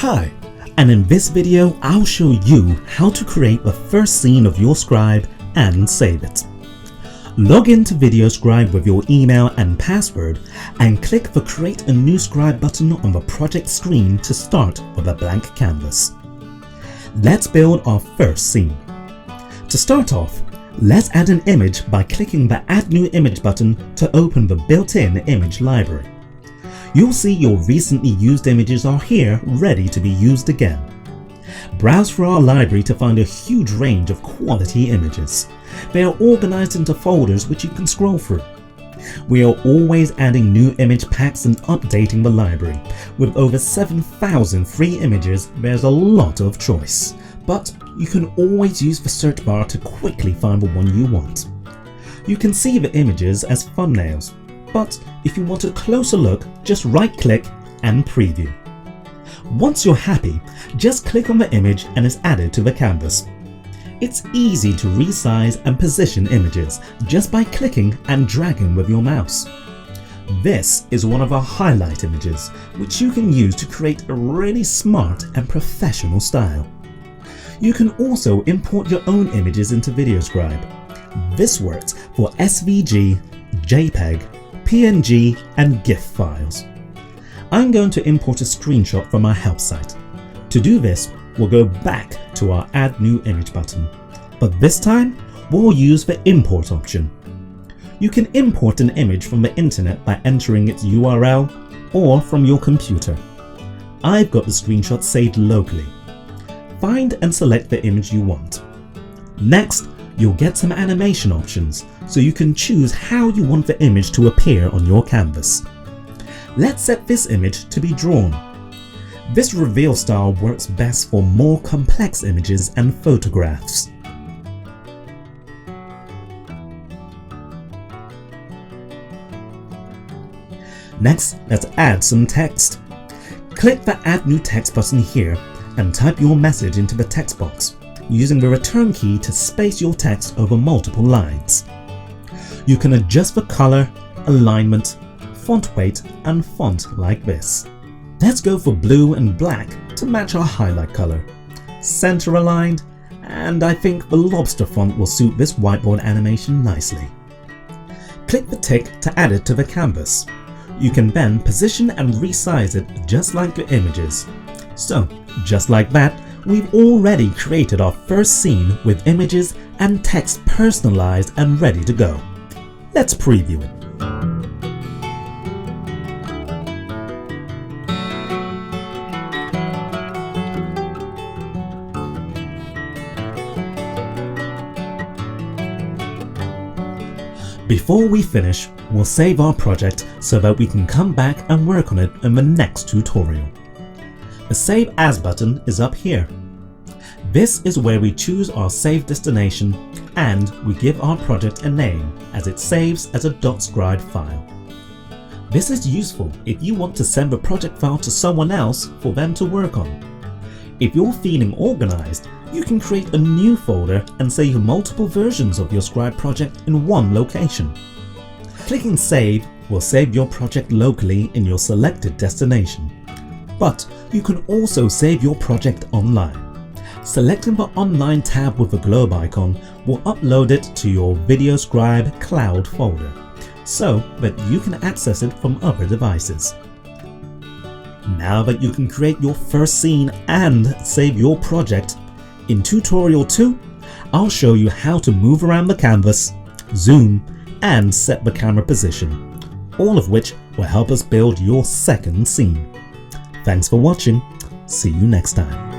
Hi, and in this video I'll show you how to create the first scene of your scribe and save it. Log into VideoScribe with your email and password and click the Create a New Scribe button on the project screen to start with a blank canvas. Let's build our first scene. To start off, let's add an image by clicking the Add New Image button to open the built-in image library. You'll see your recently used images are here ready to be used again. Browse through our library to find a huge range of quality images. They are organized into folders which you can scroll through. We are always adding new image packs and updating the library. With over 7,000 free images, there's a lot of choice. But you can always use the search bar to quickly find the one you want. You can see the images as thumbnails, but if you want a closer look, just right-click and preview. Once you're happy, just click on the image and it's added to the canvas. It's easy to resize and position images just by clicking and dragging with your mouse. This is one of our highlight images, which you can use to create a really smart and professional style. You can also import your own images into VideoScribe. This works for SVG, JPEG, PNG and GIF files. I'm going to import a screenshot from our help site. To do this, we'll go back to our Add New Image button, but this time we'll use the Import option. You can import an image from the internet by entering its URL or from your computer. I've got the screenshot saved locally. Find and select the image you want. Next, you'll get some animation options, so you can choose how you want the image to appear on your canvas. Let's set this image to be drawn. This reveal style works best for more complex images and photographs. Next, let's add some text. Click the Add New Text button here and type your message into the text box, using the return key to space your text over multiple lines. You can adjust the color, alignment, font weight and font like this. Let's go for blue and black to match our highlight color. Center aligned, and I think the lobster font will suit this whiteboard animation nicely. Click the tick to add it to the canvas. You can then position and resize it just like your images. So, just like that, we've already created our first scene with images and text personalized and ready to go. Let's preview it. Before we finish, we'll save our project so that we can come back and work on it in the next tutorial. The Save As button is up here. This is where we choose our save destination and we give our project a name as it saves as a .scribe file. This is useful if you want to send the project file to someone else for them to work on. If you're feeling organized, you can create a new folder and save multiple versions of your scribe project in one location. Clicking Save will save your project locally in your selected destination. But you can also save your project online. Selecting the Online tab with the globe icon will upload it to your VideoScribe cloud folder, so that you can access it from other devices. Now that you can create your first scene and save your project, in tutorial 2, I'll show you how to move around the canvas, zoom, and set the camera position, all of which will help us build your second scene. Thanks for watching. See you next time.